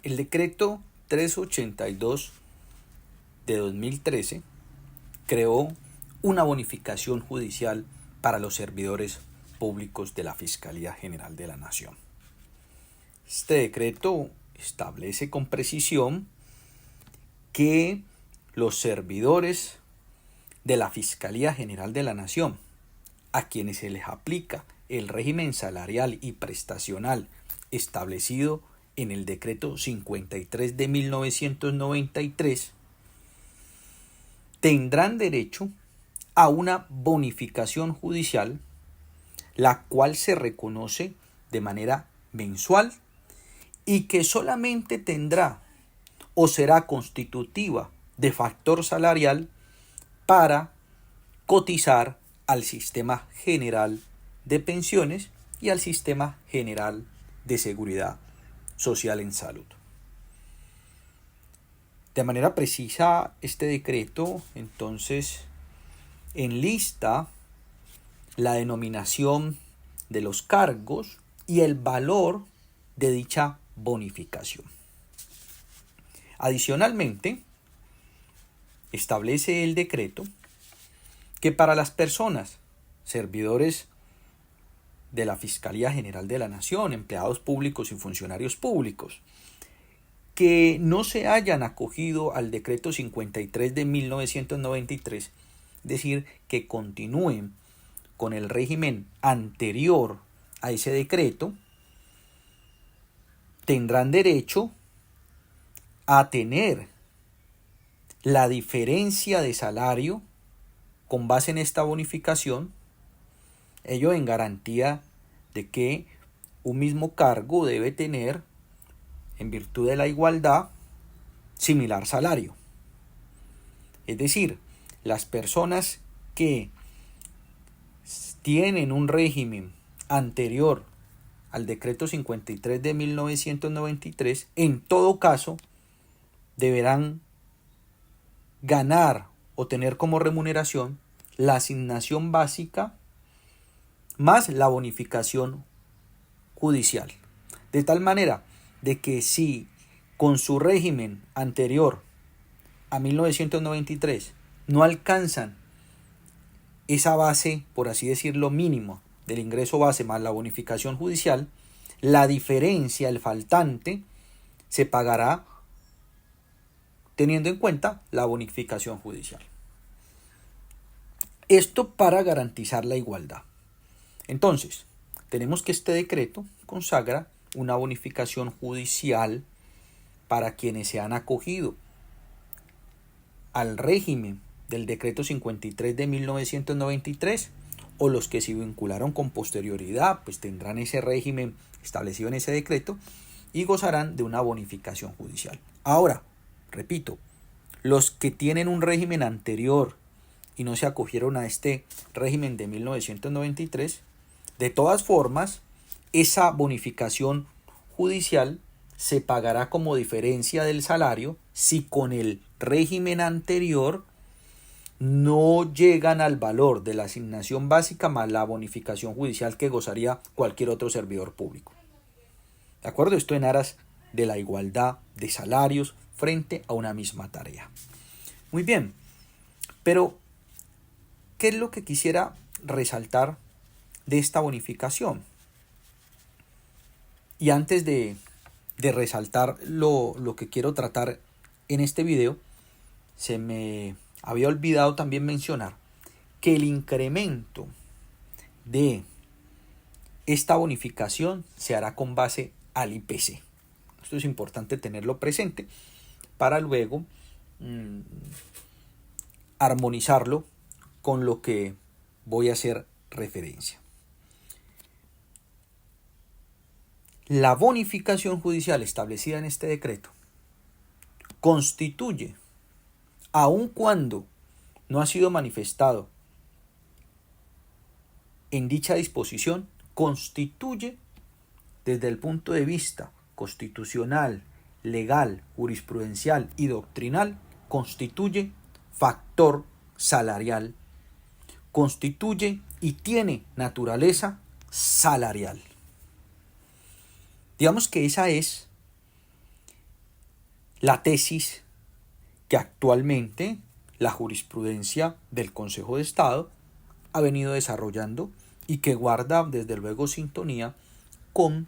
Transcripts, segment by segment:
El decreto 382 de 2013 creó una bonificación judicial para los servidores públicos de la Fiscalía General de la Nación. Este decreto establece con precisión que los servidores de la Fiscalía General de la Nación, a quienes se les aplica el régimen salarial y prestacional establecido en el decreto 53 de 1993, tendrán derecho a una bonificación judicial, la cual se reconoce de manera mensual y que solamente tendrá o será constitutiva de factor salarial para cotizar al Sistema General de Pensiones y al Sistema General de Seguridad Social en Salud. De manera precisa, este decreto entonces enlista la denominación de los cargos y el valor de dicha bonificación. Adicionalmente, establece el decreto que para las personas, servidores de la Fiscalía General de la Nación, empleados públicos y funcionarios públicos, que no se hayan acogido al decreto 53 de 1993, es decir, que continúen con el régimen anterior a ese decreto, tendrán derecho a tener la diferencia de salario con base en esta bonificación, ello en garantía de que un mismo cargo debe tener, en virtud de la igualdad, similar salario. Es decir, las personas que tienen un régimen anterior al decreto 53 de 1993, en todo caso, deberán ganar o tener como remuneración la asignación básica más la bonificación judicial. De tal manera de que si con su régimen anterior a 1993 no alcanzan esa base, por así decirlo, mínima del ingreso base más la bonificación judicial, la diferencia, el faltante, se pagará teniendo en cuenta la bonificación judicial. Esto para garantizar la igualdad. Entonces, tenemos que este decreto consagra una bonificación judicial para quienes se han acogido al régimen del decreto 53 de 1993 o los que se vincularon con posterioridad, pues tendrán ese régimen establecido en ese decreto y gozarán de una bonificación judicial. Ahora, repito, los que tienen un régimen anterior y no se acogieron a este régimen de 1993, de todas formas, esa bonificación judicial se pagará como diferencia del salario si con el régimen anterior no llegan al valor de la asignación básica más la bonificación judicial que gozaría cualquier otro servidor público. ¿De acuerdo? Esto en aras de la igualdad de salarios frente a una misma tarea. Muy bien, pero ¿qué es lo que quisiera resaltar de esta bonificación? Y antes de resaltar lo que quiero tratar en este video, se me había olvidado también mencionar que el incremento de esta bonificación se hará con base al IPC. Esto es importante tenerlo presente para luego armonizarlo con lo que voy a hacer referencia. La bonificación judicial establecida en este decreto constituye, aun cuando no ha sido manifestado en dicha disposición, constituye desde el punto de vista constitucional, legal, jurisprudencial y doctrinal, constituye factor salarial, constituye y tiene naturaleza salarial. Digamos que esa es la tesis que actualmente la jurisprudencia del Consejo de Estado ha venido desarrollando y que guarda desde luego sintonía con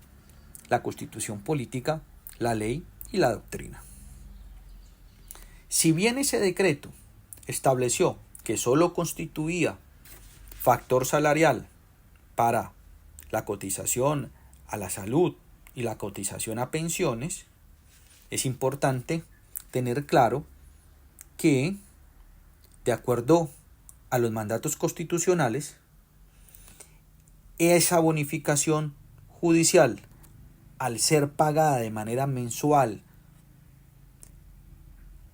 la Constitución política, la ley y la doctrina. Si bien ese decreto estableció que solo constituía factor salarial para la cotización a la salud y la cotización a pensiones, es importante tener claro que, de acuerdo a los mandatos constitucionales, esa bonificación judicial, al ser pagada de manera mensual,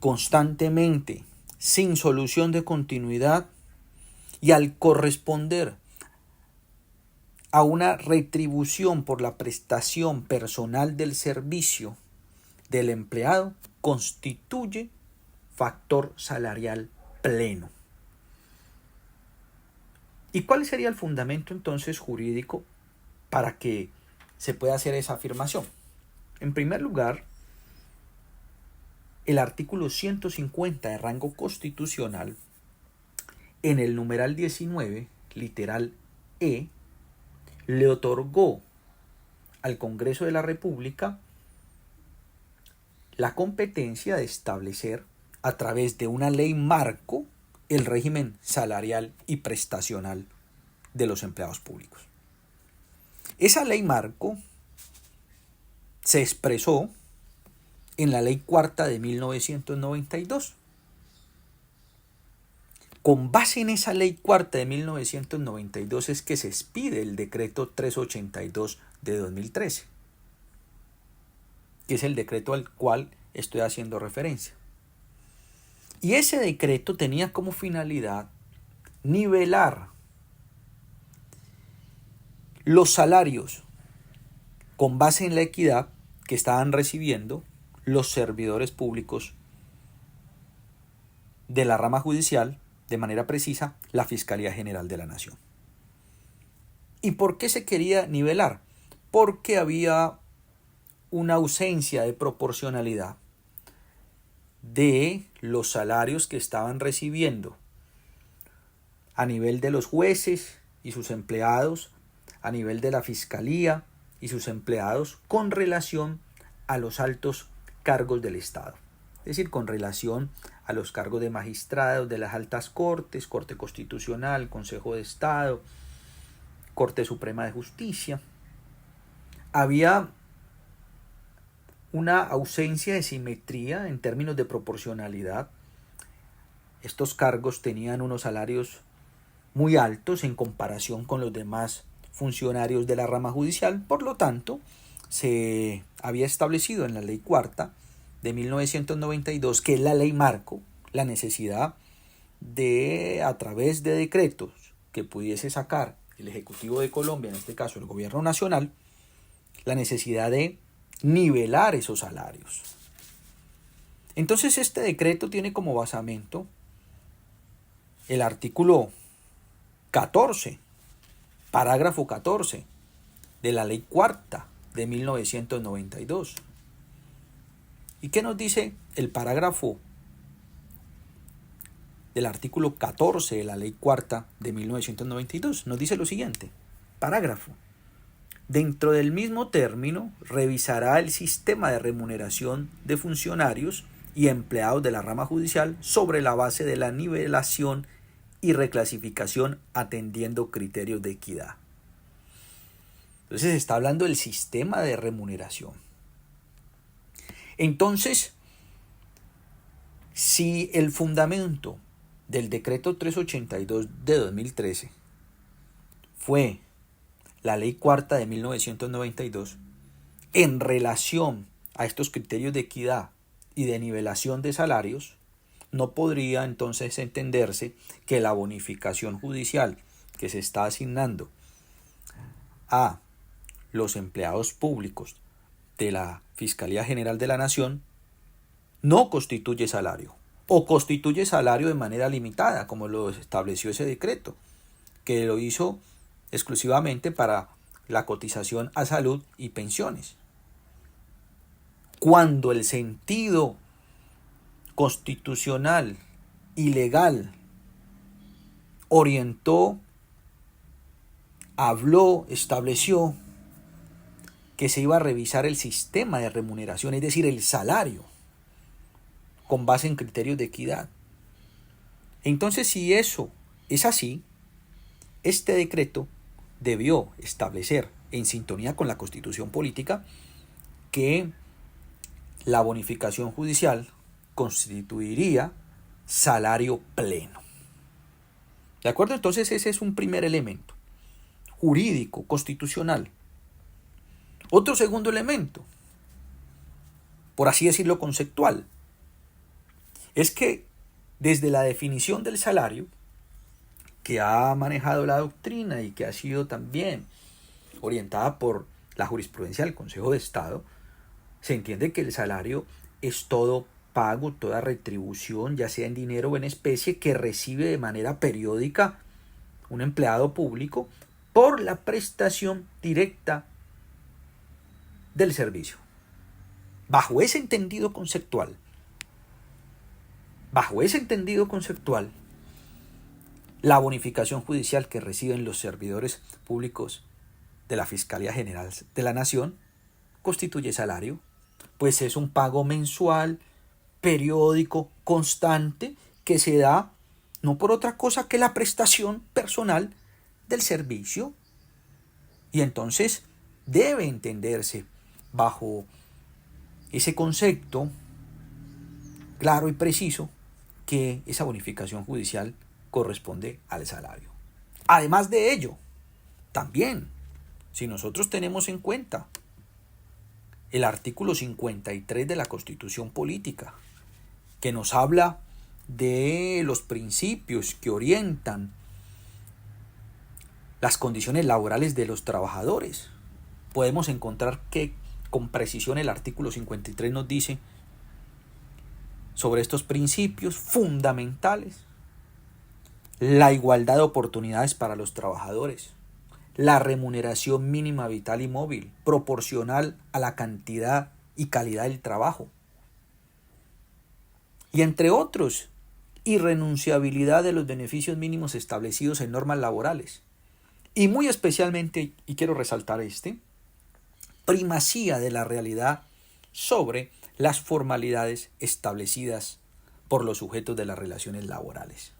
constantemente, sin solución de continuidad, y al corresponder a una retribución por la prestación personal del servicio del empleado, constituye factor salarial pleno. ¿Y cuál sería el fundamento entonces jurídico para que se pueda hacer esa afirmación? En primer lugar, el artículo 150 de rango constitucional, en el numeral 19, literal E, le otorgó al Congreso de la República la competencia de establecer, a través de una ley marco, el régimen salarial y prestacional de los empleados públicos. Esa ley marco se expresó en la Ley Cuarta de 1992. Con base en esa Ley Cuarta de 1992 es que se expide el Decreto 382 de 2013, que es el decreto al cual estoy haciendo referencia. Y ese decreto tenía como finalidad nivelar los salarios con base en la equidad que estaban recibiendo los servidores públicos de la rama judicial, de manera precisa, la Fiscalía General de la Nación. ¿Y por qué se quería nivelar? Porque había una ausencia de proporcionalidad de los salarios que estaban recibiendo a nivel de los jueces y sus empleados, a nivel de la Fiscalía y sus empleados, con relación a los altos cargos del Estado. Es decir, con relación a los cargos de magistrados de las altas cortes, Corte Constitucional, Consejo de Estado, Corte Suprema de Justicia. Había una ausencia de simetría en términos de proporcionalidad. Estos cargos tenían unos salarios muy altos en comparación con los demás funcionarios de la rama judicial. Por lo tanto, se había establecido en la Ley Cuarta de 1992, que es la ley marco, la necesidad de, a través de decretos que pudiese sacar el Ejecutivo de Colombia, en este caso el Gobierno Nacional, la necesidad de nivelar esos salarios. Entonces este decreto tiene como basamento el artículo 14, parágrafo 14 de la Ley Cuarta de 1992. ¿Y qué nos dice el parágrafo del artículo 14 de la Ley Cuarta de 1992? Nos dice lo siguiente: parágrafo. Dentro del mismo término, revisará el sistema de remuneración de funcionarios y empleados de la rama judicial sobre la base de la nivelación y reclasificación atendiendo criterios de equidad. Entonces se está hablando del sistema de remuneración. Entonces, si el fundamento del decreto 382 de 2013 fue la Ley Cuarta de 1992, en relación a estos criterios de equidad y de nivelación de salarios, no podría entonces entenderse que la bonificación judicial que se está asignando a los empleados públicos de la Fiscalía General de la Nación no constituye salario, o constituye salario de manera limitada, como lo estableció ese decreto, que lo hizo exclusivamente para la cotización a salud y pensiones, cuando el sentido constitucional y legal orientó, habló, estableció que se iba a revisar el sistema de remuneración, es decir, el salario, con base en criterios de equidad. Entonces, si eso es así, este decreto debió establecer, en sintonía con la Constitución política, que la bonificación judicial constituiría salario pleno. ¿De acuerdo? Entonces ese es un primer elemento jurídico, constitucional. Otro segundo elemento, por así decirlo, conceptual, es que desde la definición del salario, que ha manejado la doctrina y que ha sido también orientada por la jurisprudencia del Consejo de Estado, se entiende que el salario es todo pago, toda retribución, ya sea en dinero o en especie, que recibe de manera periódica un empleado público por la prestación directa del servicio. Bajo ese entendido conceptual, la bonificación judicial que reciben los servidores públicos de la Fiscalía General de la Nación constituye salario, pues es un pago mensual, periódico, constante, que se da no por otra cosa que la prestación personal del servicio. Y entonces debe entenderse bajo ese concepto claro y preciso que esa bonificación judicial corresponde al salario. Además de ello, también, si nosotros tenemos en cuenta el artículo 53 de la Constitución Política, que nos habla de los principios que orientan las condiciones laborales de los trabajadores, podemos encontrar que con precisión el artículo 53 nos dice sobre estos principios fundamentales: la igualdad de oportunidades para los trabajadores, la remuneración mínima vital y móvil, proporcional a la cantidad y calidad del trabajo, y entre otros, irrenunciabilidad de los beneficios mínimos establecidos en normas laborales. Y muy especialmente, y quiero resaltar primacía de la realidad sobre las formalidades establecidas por los sujetos de las relaciones laborales.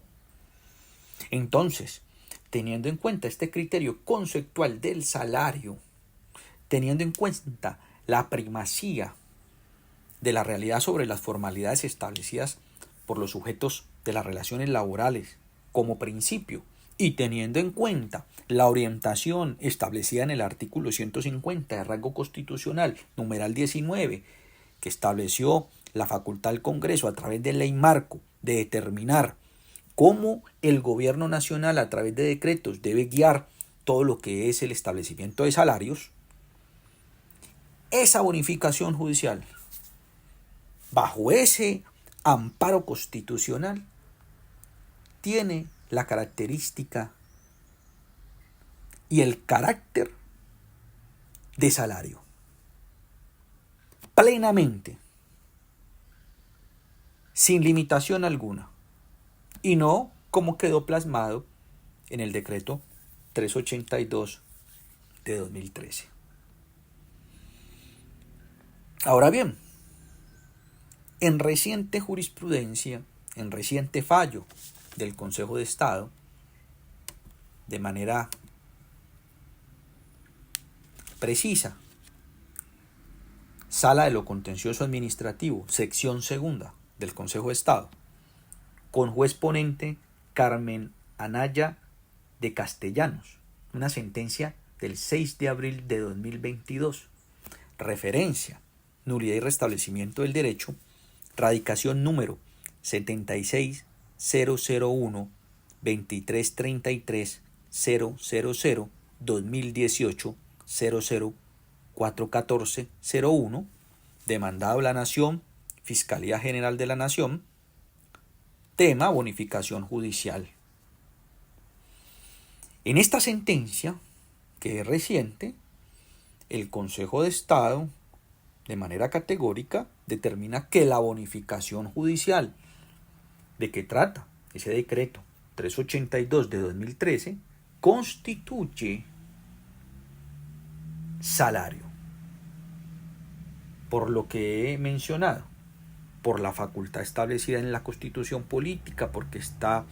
Entonces, teniendo en cuenta este criterio conceptual del salario, teniendo en cuenta la primacía de la realidad sobre las formalidades establecidas por los sujetos de las relaciones laborales como principio, y teniendo en cuenta la orientación establecida en el artículo 150 de rango constitucional, numeral 19, que estableció la facultad del Congreso a través de ley marco de determinar cómo el gobierno nacional a través de decretos debe guiar todo lo que es el establecimiento de salarios, esa bonificación judicial, bajo ese amparo constitucional, tiene la característica y el carácter de salario. Plenamente, sin limitación alguna, y no como quedó plasmado en el decreto 382 de 2013. Ahora bien, en reciente jurisprudencia, en reciente fallo del Consejo de Estado, de manera precisa, Sala de lo Contencioso Administrativo, sección segunda del Consejo de Estado, con juez ponente Carmen Anaya de Castellanos, una sentencia del 6 de abril de 2022, referencia, nulidad y restablecimiento del derecho, radicación número 76001 2333 000 2018 0041401, demandado la Nación, Fiscalía General de la Nación, tema bonificación judicial. En esta sentencia, que es reciente, el Consejo de Estado de manera categórica determina que la bonificación judicial de que trata ese decreto 382 de 2013 constituye salario. Por lo que he mencionado, por la facultad establecida en la Constitución Política, porque está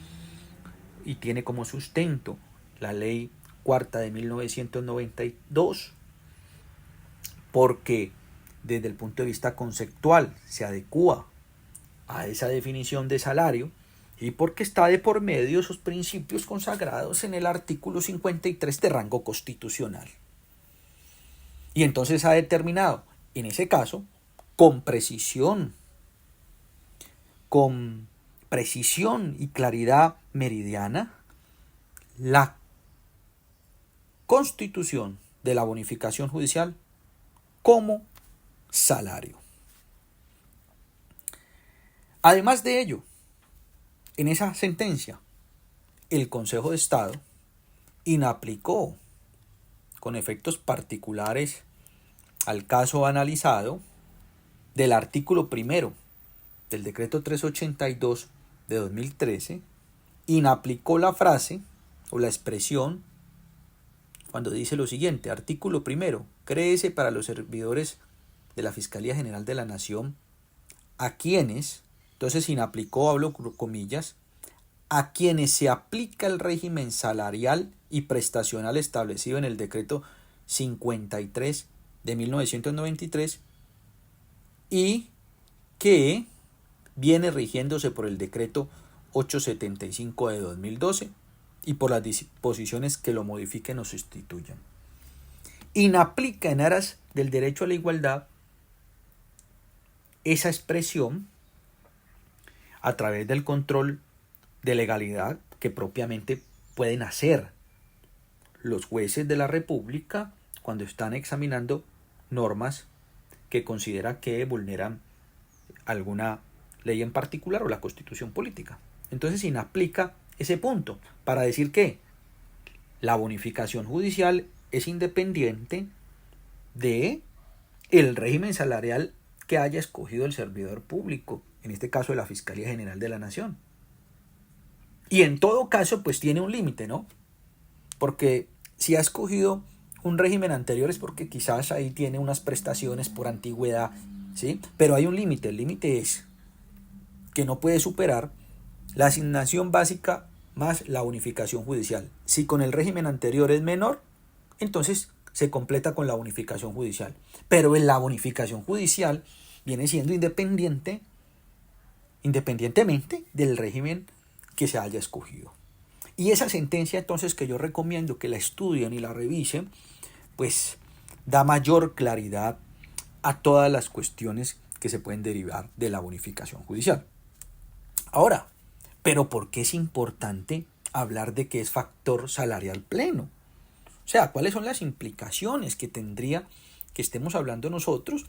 y tiene como sustento la Ley Cuarta de 1992, porque desde el punto de vista conceptual se adecúa a esa definición de salario y porque está de por medio esos principios consagrados en el artículo 53 de rango constitucional. Y entonces ha determinado, en ese caso, con precisión y claridad meridiana, la constitución de la bonificación judicial como salario. Además de ello, en esa sentencia, el Consejo de Estado inaplicó con efectos particulares al caso analizado del artículo primero del decreto 382 de 2013, inaplicó la frase o la expresión cuando dice lo siguiente: artículo primero, créese para los servidores de la Fiscalía General de la Nación a quienes, entonces inaplicó, hablo comillas, a quienes se aplica el régimen salarial y prestacional establecido en el decreto 53 de 1993 y que viene rigiéndose por el decreto 875 de 2012 y por las disposiciones que lo modifiquen o sustituyan. Inaplica en aras del derecho a la igualdad esa expresión a través del control de legalidad que propiamente pueden hacer los jueces de la República cuando están examinando normas que consideran que vulneran alguna ley en particular o la Constitución política. Entonces inaplica ese punto para decir que la bonificación judicial es independiente de el régimen salarial que haya escogido el servidor público, en este caso de la Fiscalía General de la Nación. Y en todo caso, pues tiene un límite, ¿no? Porque si ha escogido un régimen anterior es porque quizás ahí tiene unas prestaciones por antigüedad, ¿sí? Pero hay un límite. El límite es que no puede superar la asignación básica más la bonificación judicial. Si con el régimen anterior es menor, entonces se completa con la bonificación judicial. Pero en la bonificación judicial viene siendo independientemente del régimen que se haya escogido. Y esa sentencia entonces que yo recomiendo que la estudien y la revisen, pues da mayor claridad a todas las cuestiones que se pueden derivar de la bonificación judicial. Ahora, ¿pero por qué es importante hablar de que es factor salarial pleno? O sea, ¿cuáles son las implicaciones que tendría que estemos hablando nosotros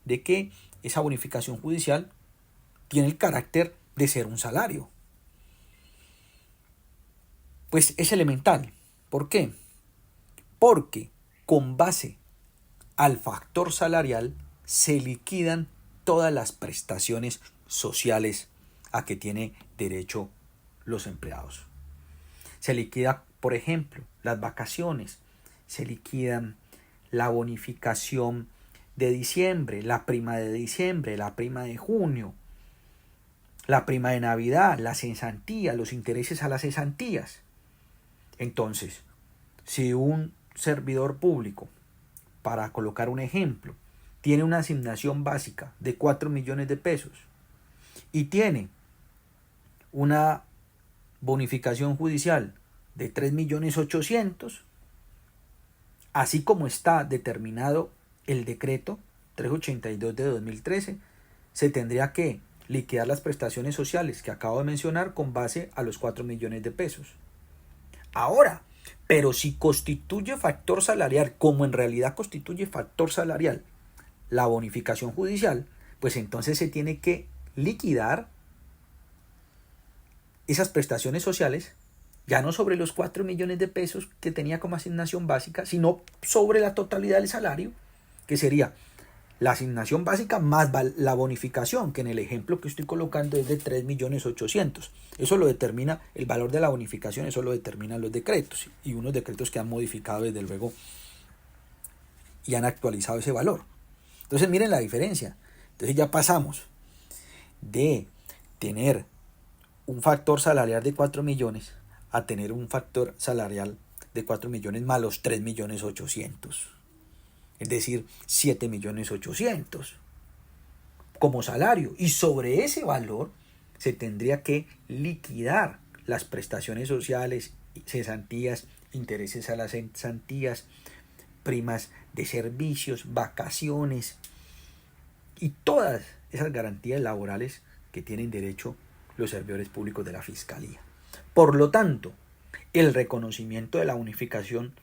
de que esa bonificación judicial tiene el carácter de ser un salario? Pues es elemental. ¿Por qué? Porque con base al factor salarial se liquidan todas las prestaciones sociales a que tiene derecho los empleados. Se liquida, por ejemplo, las vacaciones, se liquidan la bonificación de diciembre, la prima de diciembre, la prima de junio, la prima de Navidad, la cesantía, los intereses a las cesantías. Entonces, si un servidor público, para colocar un ejemplo, tiene una asignación básica de 4 millones de pesos y tiene una bonificación judicial de 3.800.000, así como está determinado el decreto 382 de 2013, se tendría que liquidar las prestaciones sociales que acabo de mencionar con base a los 4 millones de pesos. Ahora, pero si constituye factor salarial, como en realidad constituye factor salarial la bonificación judicial, pues entonces se tiene que liquidar esas prestaciones sociales, ya no sobre los 4 millones de pesos que tenía como asignación básica, sino sobre la totalidad del salario, que sería la asignación básica más la bonificación, que en el ejemplo que estoy colocando es de 3.800.000. Eso lo determina, el valor de la bonificación, eso lo determinan los decretos, y unos decretos que han modificado desde luego y han actualizado ese valor. Entonces miren la diferencia. Entonces ya pasamos de tener un factor salarial de 4 millones a tener un factor salarial de 4 millones más los 3.800.000. Es decir, 7.800.000 como salario. Y sobre ese valor se tendría que liquidar las prestaciones sociales, cesantías, intereses a las cesantías, primas de servicios, vacaciones y todas esas garantías laborales que tienen derecho los servidores públicos de la Fiscalía. Por lo tanto, el reconocimiento de la bonificación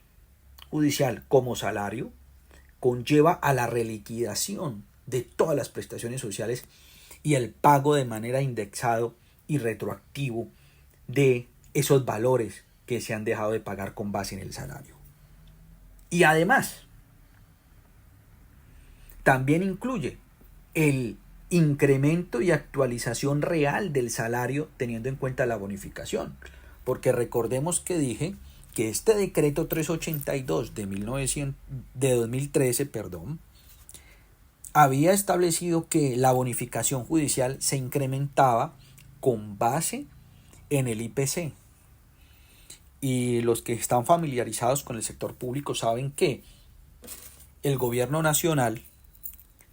judicial como salario conlleva a la reliquidación de todas las prestaciones sociales y el pago de manera indexado y retroactivo de esos valores que se han dejado de pagar con base en el salario. Y además, también incluye el incremento y actualización real del salario teniendo en cuenta la bonificación. Porque recordemos que dije que este decreto 382 de 2013, había establecido que la bonificación judicial se incrementaba con base en el IPC. Y los que están familiarizados con el sector público saben que el gobierno nacional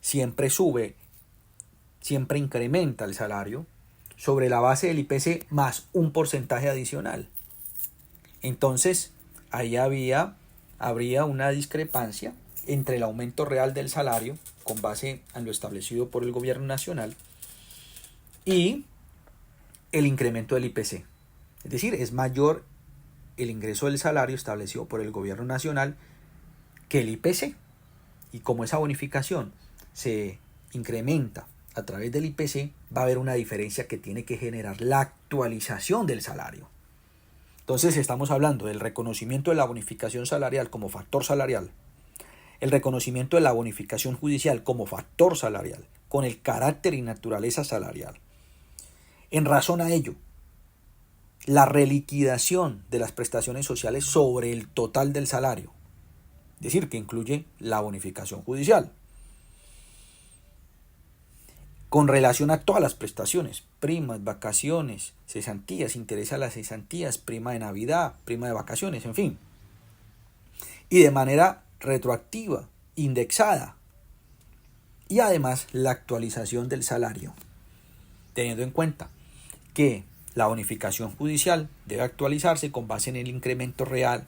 siempre sube, siempre incrementa el salario sobre la base del IPC más un porcentaje adicional. Entonces, ahí habría una discrepancia entre el aumento real del salario con base en lo establecido por el gobierno nacional y el incremento del IPC. Es decir, es mayor el ingreso del salario establecido por el gobierno nacional que el IPC. Y como esa bonificación se incrementa a través del IPC, va a haber una diferencia que tiene que generar la actualización del salario. Entonces estamos hablando del reconocimiento de la bonificación salarial como factor salarial, el reconocimiento de la bonificación judicial como factor salarial, con el carácter y naturaleza salarial. En razón a ello, la reliquidación de las prestaciones sociales sobre el total del salario, es decir, que incluye la bonificación judicial, con relación a todas las prestaciones, primas, vacaciones, cesantías, interés a las cesantías, prima de Navidad, prima de vacaciones, en fin. Y de manera retroactiva, indexada. Y además la actualización del salario, teniendo en cuenta que la bonificación judicial debe actualizarse con base en el incremento real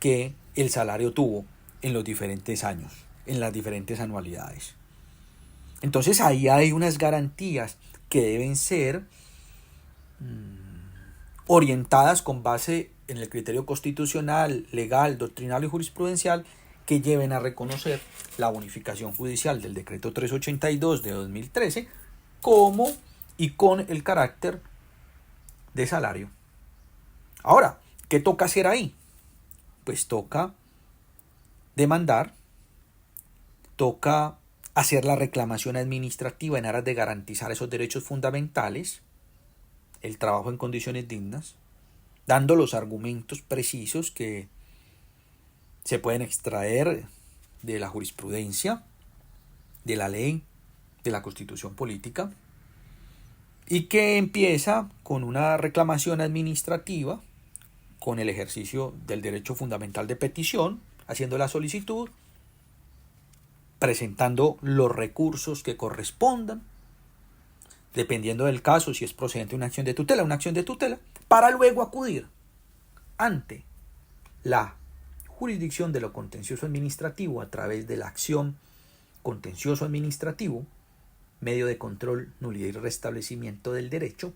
que el salario tuvo en los diferentes años, en las diferentes anualidades. Entonces ahí hay unas garantías que deben ser orientadas con base en el criterio constitucional, legal, doctrinal y jurisprudencial que lleven a reconocer la bonificación judicial del decreto 382 de 2013 como y con el carácter de salario. Ahora, ¿qué toca hacer ahí? Pues toca demandar, toca hacer la reclamación administrativa en aras de garantizar esos derechos fundamentales, el trabajo en condiciones dignas, dando los argumentos precisos que se pueden extraer de la jurisprudencia, de la ley, de la constitución política, y que empieza con una reclamación administrativa, con el ejercicio del derecho fundamental de petición, haciendo la solicitud, presentando los recursos que correspondan, dependiendo del caso, si es procedente una acción de tutela, para luego acudir ante la jurisdicción de lo contencioso administrativo a través de la acción contencioso administrativo, medio de control, nulidad y restablecimiento del derecho,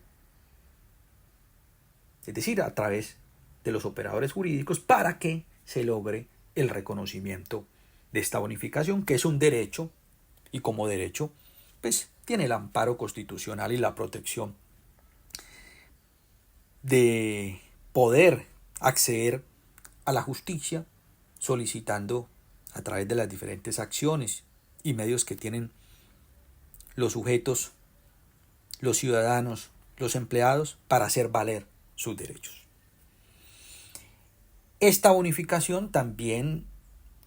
es decir, a través de los operadores jurídicos para que se logre el reconocimiento de esta bonificación, que es un derecho, y como derecho, pues tiene el amparo constitucional y la protección de poder acceder a la justicia solicitando a través de las diferentes acciones y medios que tienen los sujetos, los ciudadanos, los empleados para hacer valer sus derechos. Esta bonificación también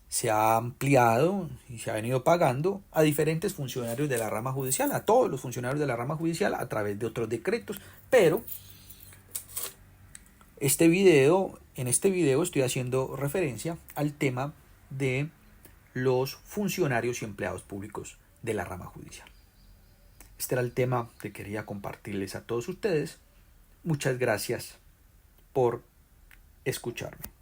se ha ampliado y se ha venido pagando a diferentes funcionarios de la rama judicial, a todos los funcionarios de la rama judicial a través de otros decretos, pero en este video estoy haciendo referencia al tema de los funcionarios y empleados públicos de la rama judicial. Este era el tema que quería compartirles a todos ustedes. Muchas gracias por escucharme.